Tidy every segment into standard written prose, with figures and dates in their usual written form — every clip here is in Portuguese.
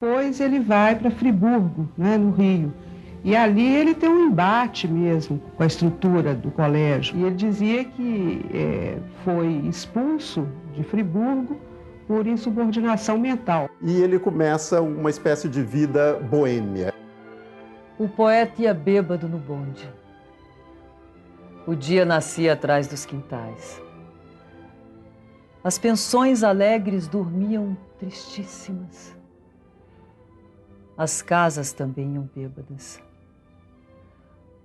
Depois ele vai para Friburgo, né, no Rio. E ali ele tem um embate mesmo com a estrutura do colégio. E ele dizia que foi expulso de Friburgo por insubordinação mental. E ele começa uma espécie de vida boêmia. O poeta ia bêbado no bonde. O dia nascia atrás dos quintais. As pensões alegres dormiam tristíssimas. As casas também iam bêbadas.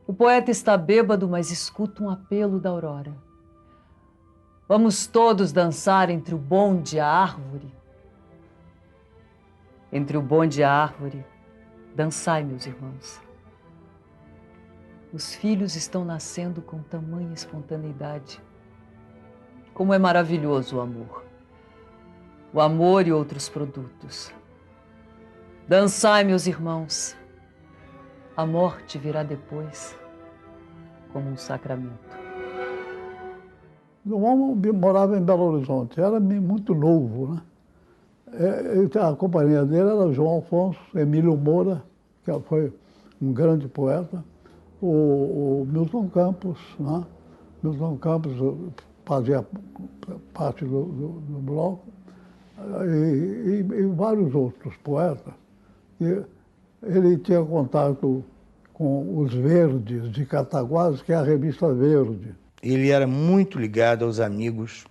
O poeta está bêbado, mas escuta um apelo da aurora. Vamos todos dançar entre o bonde e a árvore. Entre o bonde e a árvore, dançai, meus irmãos. Os filhos estão nascendo com tamanha espontaneidade. Como é maravilhoso o amor. O amor e outros produtos. Dançai, meus irmãos. A morte virá depois, como um sacramento. O homem morava em Belo Horizonte, era muito novo, né? A companhia dele era João Afonso, Emílio Moura, que foi um grande poeta, o Milton Campos, né? Milton Campos fazia parte do bloco, e vários outros poetas. E ele tinha contato com os Verdes de Cataguases, que é a revista Verde. Ele era muito ligado aos amigos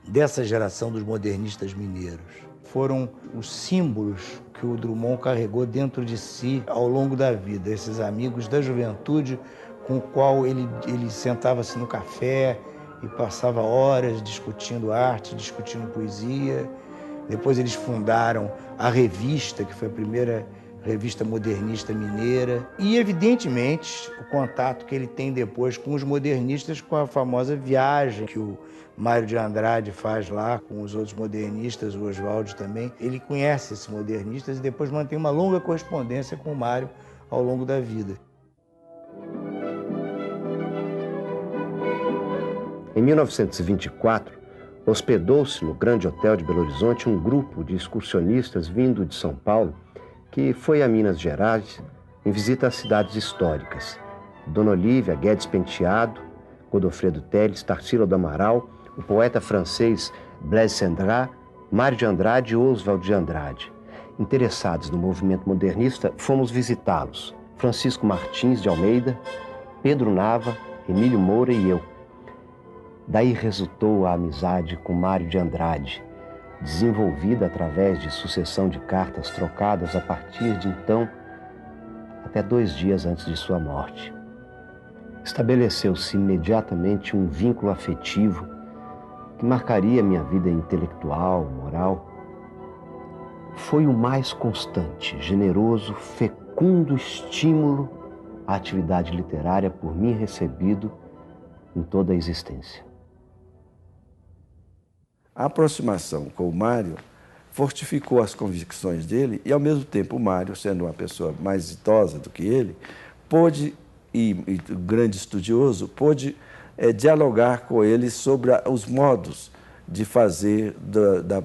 dessa geração dos modernistas mineiros. Foram os símbolos que o Drummond carregou dentro de si ao longo da vida, esses amigos da juventude com o qual ele sentava-se no café e passava horas discutindo arte, discutindo poesia. Depois eles fundaram a revista, que foi a primeira revista modernista mineira. E, evidentemente, o contato que ele tem depois com os modernistas, com a famosa viagem que o Mário de Andrade faz lá com os outros modernistas, o Oswaldo também. Ele conhece esses modernistas e depois mantém uma longa correspondência com o Mário ao longo da vida. Em 1924, hospedou-se no Grande Hotel de Belo Horizonte um grupo de excursionistas vindo de São Paulo que foi a Minas Gerais em visita às cidades históricas. Dona Olívia Guedes Penteado, Godofredo Teles, Tarsila do Amaral, o poeta francês Blaise Cendrars, Mário de Andrade e Oswald de Andrade. Interessados no movimento modernista, fomos visitá-los. Francisco Martins de Almeida, Pedro Nava, Emílio Moura e eu. Daí resultou a amizade com Mário de Andrade, desenvolvida através de sucessão de cartas trocadas a partir de então, até 2 dias antes de sua morte. Estabeleceu-se imediatamente um vínculo afetivo que marcaria minha vida intelectual, moral. Foi o mais constante, generoso, fecundo estímulo à atividade literária por mim recebido em toda a existência. A aproximação com o Mário fortificou as convicções dele e, ao mesmo tempo, o Mário, sendo uma pessoa mais exitosa do que ele, pôde, e grande estudioso, pôde dialogar com ele sobre os modos de fazer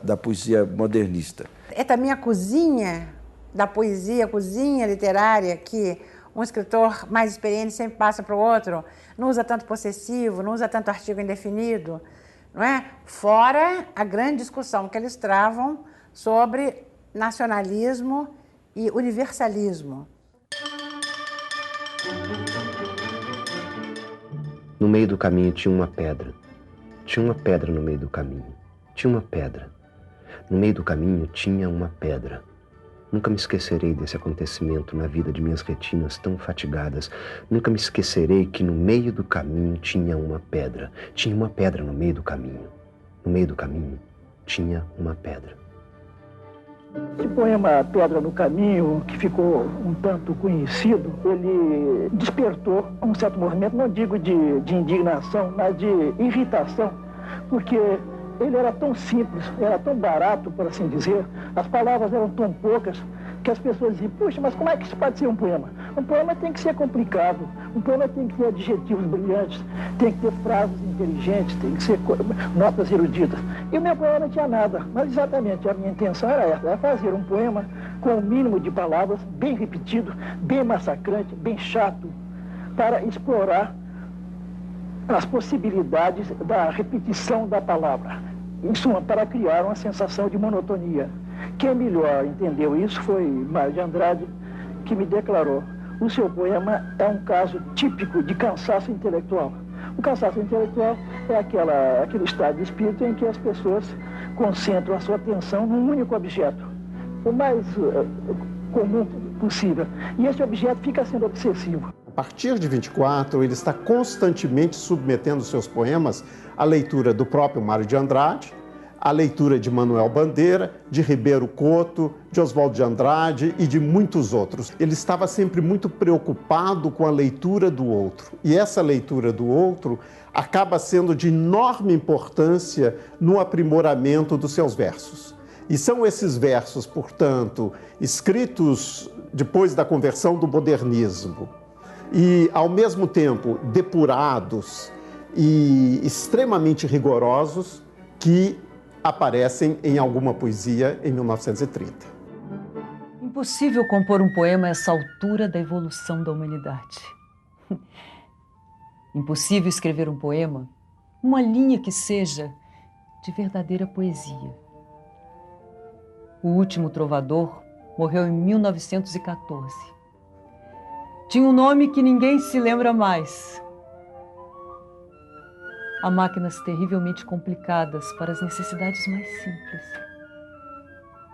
da poesia modernista. É também a cozinha da poesia, a cozinha literária, que um escritor mais experiente sempre passa para o outro, não usa tanto possessivo, não usa tanto artigo indefinido, não é? Fora a grande discussão que eles travam sobre nacionalismo e universalismo. No meio do caminho tinha uma pedra. Tinha uma pedra no meio do caminho. Tinha uma pedra. No meio do caminho tinha uma pedra. Nunca me esquecerei desse acontecimento na vida de minhas retinas tão fatigadas. Nunca me esquecerei que no meio do caminho tinha uma pedra. Tinha uma pedra no meio do caminho. No meio do caminho tinha uma pedra. Esse poema Pedra no Caminho, que ficou um tanto conhecido, ele despertou um certo movimento, não digo de indignação, mas de irritação, porque ele era tão simples, era tão barato, por assim dizer, as palavras eram tão poucas, que as pessoas dizem, puxa, mas como é que isso pode ser um poema? Um poema tem que ser complicado, um poema tem que ter adjetivos brilhantes, tem que ter frases inteligentes, tem que ser notas eruditas. E o meu poema não tinha nada, mas exatamente a minha intenção era essa, era fazer um poema com o mínimo de palavras, bem repetido, bem massacrante, bem chato, para explorar as possibilidades da repetição da palavra. Em suma, para criar uma sensação de monotonia. Quem melhor entendeu isso foi Mário de Andrade, que me declarou: o seu poema é um caso típico de cansaço intelectual. O cansaço intelectual é aquele estado de espírito em que as pessoas concentram a sua atenção num único objeto, o mais comum possível. E esse objeto fica sendo obsessivo. A partir de 24, ele está constantemente submetendo seus poemas à leitura do próprio Mário de Andrade, à leitura de Manuel Bandeira, de Ribeiro Couto, de Oswaldo de Andrade e de muitos outros. Ele estava sempre muito preocupado com a leitura do outro. E essa leitura do outro acaba sendo de enorme importância no aprimoramento dos seus versos. E são esses versos, portanto, escritos depois da conversão do modernismo e, ao mesmo tempo, depurados e extremamente rigorosos, que aparecem em alguma poesia em 1930. Impossível compor um poema a essa altura da evolução da humanidade. Impossível escrever um poema, uma linha que seja de verdadeira poesia. O último trovador morreu em 1914. Tinha um nome que ninguém se lembra mais. Há máquinas terrivelmente complicadas para as necessidades mais simples.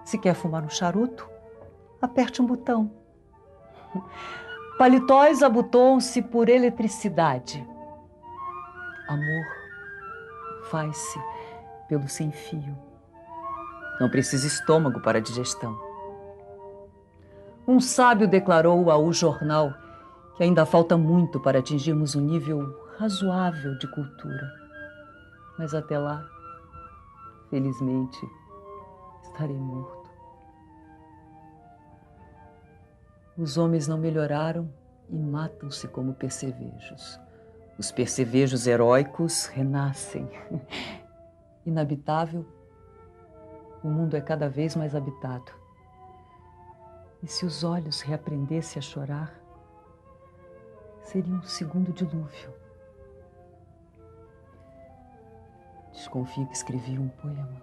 Se quer fumar um charuto, aperte um botão. Paletóis abotoam-se por eletricidade. Amor faz-se pelo sem-fio. Não precisa estômago para a digestão. Um sábio declarou ao jornal que ainda falta muito para atingirmos um nível razoável de cultura. Mas até lá, felizmente, estarei morto. Os homens não melhoraram e matam-se como percevejos. Os percevejos heróicos renascem. Inabitável, o mundo é cada vez mais habitado. E se os olhos reaprendessem a chorar, seria um segundo dilúvio. Desconfio que escrevi um poema.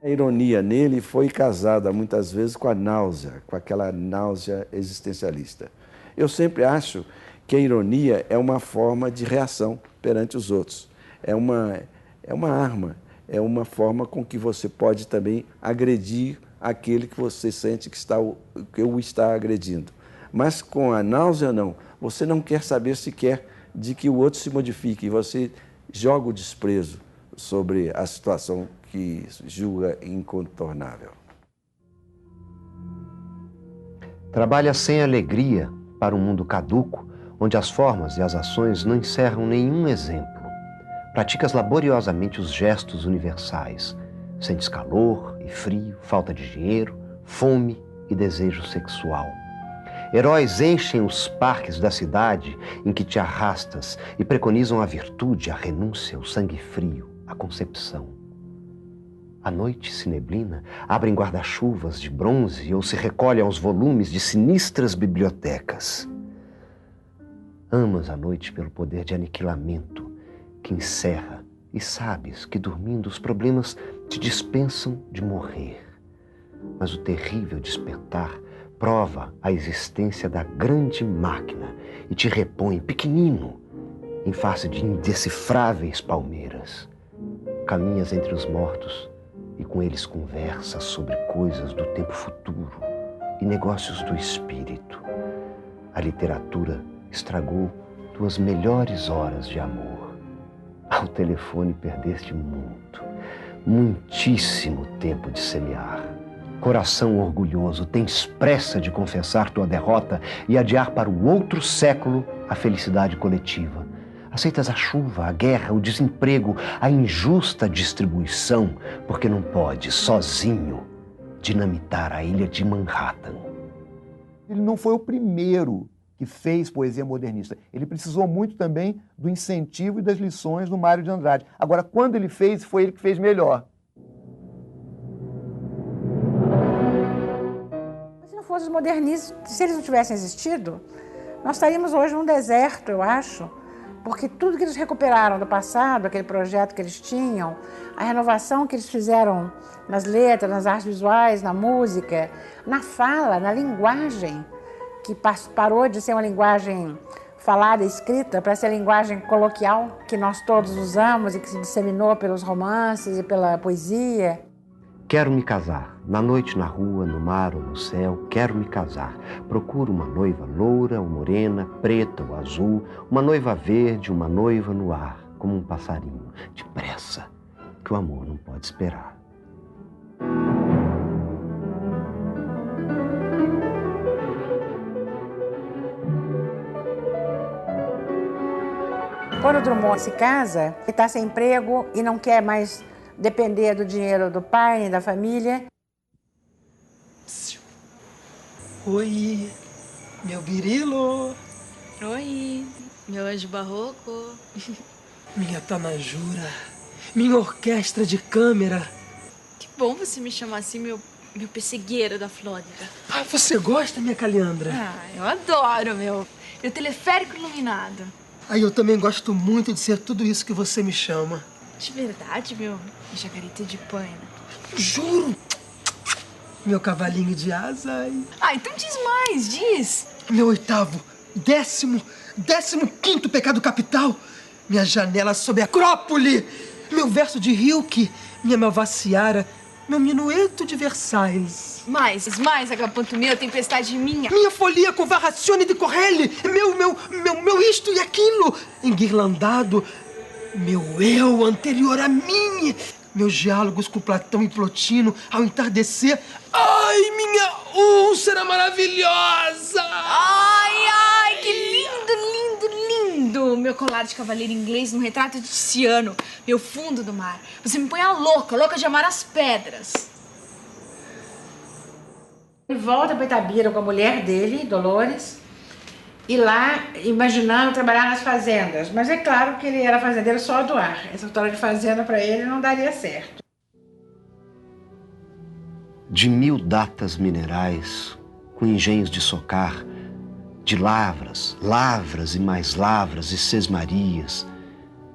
A ironia nele foi casada muitas vezes com a náusea, com aquela náusea existencialista. Eu sempre acho que a ironia é uma forma de reação perante os outros. É uma arma, é uma forma com que você pode também agredir aquele que você sente que o está agredindo. Mas com a náusea, não. Você não quer saber sequer de que o outro se modifique. E você joga o desprezo sobre a situação que julga incontornável. Trabalha sem alegria para um mundo caduco, onde as formas e as ações não encerram nenhum exemplo. Praticas laboriosamente os gestos universais. Sentes calor e frio, falta de dinheiro, fome e desejo sexual. Heróis enchem os parques da cidade em que te arrastas e preconizam a virtude, a renúncia, o sangue frio, a concepção. À noite se neblina, abrem guarda-chuvas de bronze ou se recolhem aos volumes de sinistras bibliotecas. Amas a noite pelo poder de aniquilamento que encerra e sabes que dormindo os problemas te dispensam de morrer. Mas o terrível despertar prova a existência da grande máquina e te repõe pequenino em face de indecifráveis palmeiras. Caminhas entre os mortos e com eles conversas sobre coisas do tempo futuro e negócios do espírito. A literatura estragou tuas melhores horas de amor. Ao telefone perdeste muitíssimo tempo de semear. Coração orgulhoso, tens pressa de confessar tua derrota e adiar para o outro século a felicidade coletiva. Aceitas a chuva, a guerra, o desemprego, a injusta distribuição, porque não podes, sozinho, dinamitar a ilha de Manhattan. Ele não foi o primeiro que fez poesia modernista. Ele precisou muito também do incentivo e das lições do Mário de Andrade. Agora, quando ele fez, foi ele que fez melhor. Se não fossem os modernistas, se eles não tivessem existido, nós estaríamos hoje num deserto, eu acho, porque tudo que eles recuperaram do passado, aquele projeto que eles tinham, a renovação que eles fizeram nas letras, nas artes visuais, na música, na fala, na linguagem, que parou de ser uma linguagem falada e escrita para ser a linguagem coloquial que nós todos usamos e que se disseminou pelos romances e pela poesia. Quero me casar, na noite, na rua, no mar ou no céu, quero me casar. Procuro uma noiva loura ou morena, preta ou azul, uma noiva verde, uma noiva no ar, como um passarinho, depressa, que o amor não pode esperar. Quando o Drummond se casa, ele está sem emprego e não quer mais depender do dinheiro do pai nem da família. Oi, meu birilo. Oi, meu anjo barroco. Minha tanajura, minha orquestra de câmera. Que bom você me chamar assim, meu pessegueiro da Flórida. Ah, você gosta, minha Caliandra? Ah, eu adoro, meu teleférico iluminado. Ah, eu também gosto muito de ser tudo isso que você me chama. De verdade, meu jacarité de paina. Juro! Meu cavalinho de asa e... Ah, então diz mais, diz! Meu oitavo, 15º pecado capital. Minha janela sob a Acrópole. Meu verso de Rilke. Minha Malvaciara. Meu minueto de Versailles. Mais, agapanto meu, tempestade minha. Minha folia com Varracione de Corelli. Meu isto e aquilo. Enguirlandado. Meu eu anterior a mim. Meus diálogos com Platão e Plotino ao entardecer. Ai, minha úlcera maravilhosa! Ai, que lindo! Meu colar de cavaleiro inglês num retrato de Tiziano. Meu fundo do mar. Você me põe a louca de amar as pedras. Ele volta para Itabira com a mulher dele, Dolores, e lá, imaginando trabalhar nas fazendas. Mas é claro que ele era fazendeiro só do ar. Essa história de fazenda para ele não daria certo. De 1000 datas minerais, com engenhos de socar, de lavras e mais lavras e sesmarias,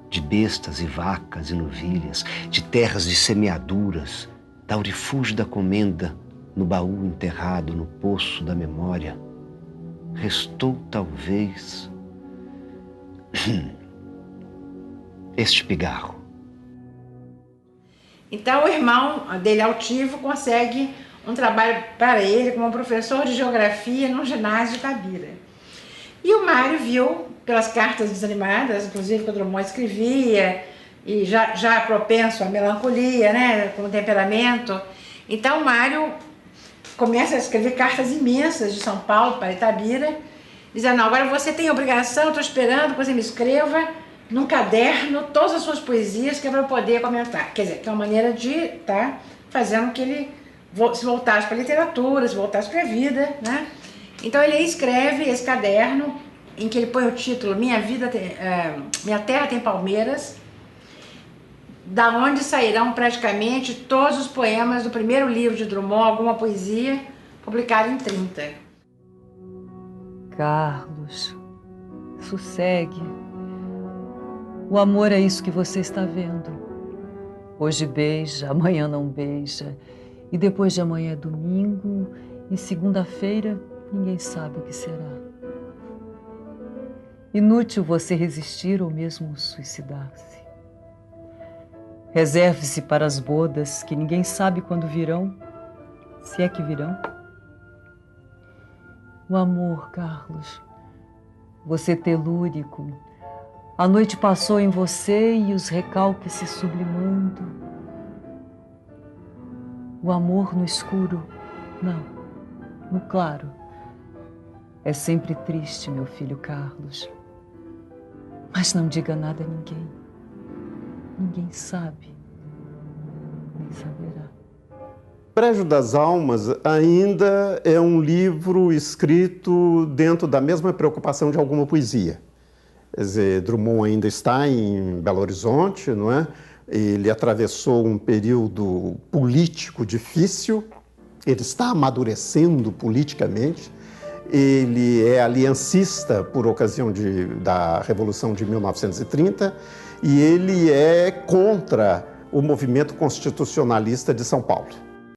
de bestas e vacas e novilhas, de terras de semeaduras, taurifúgio da comenda, no baú enterrado no poço da memória, restou talvez este pigarro. Então o irmão dele, altivo, consegue um trabalho para ele como professor de geografia num ginásio de Itabira. E o Mário viu, pelas cartas desanimadas, inclusive que o Drummond escrevia, e já propenso à melancolia, né, com o temperamento. Então o Mário começa a escrever cartas imensas de São Paulo para Itabira, dizendo, não, agora você tem obrigação, estou esperando que você me escreva num caderno todas as suas poesias que é para eu poder comentar. Quer dizer, que é uma maneira de estar fazendo que ele se voltasse para a literatura, se voltasse para a vida, né? Então ele escreve esse caderno em que ele põe o título Minha Terra Tem Palmeiras, da onde sairão praticamente todos os poemas do primeiro livro de Drummond, alguma poesia, publicada em 30. Carlos, sossegue. O amor é isso que você está vendo. Hoje beija, amanhã não beija. E depois de amanhã é domingo, e segunda-feira ninguém sabe o que será. Inútil você resistir ou mesmo suicidar-se. Reserve-se para as bodas que ninguém sabe quando virão, se é que virão. O amor, Carlos, você telúrico, a noite passou em você e os recalques se sublimando. O amor no escuro, não, no claro. É sempre triste, meu filho Carlos. Mas não diga nada a ninguém. Ninguém sabe, nem saberá. Brejo das Almas ainda é um livro escrito dentro da mesma preocupação de alguma poesia. Quer dizer, Drummond ainda está em Belo Horizonte, não é? Ele atravessou um período político difícil, ele está amadurecendo politicamente, ele é aliancista por ocasião da Revolução de 1930 e ele é contra o movimento constitucionalista de São Paulo.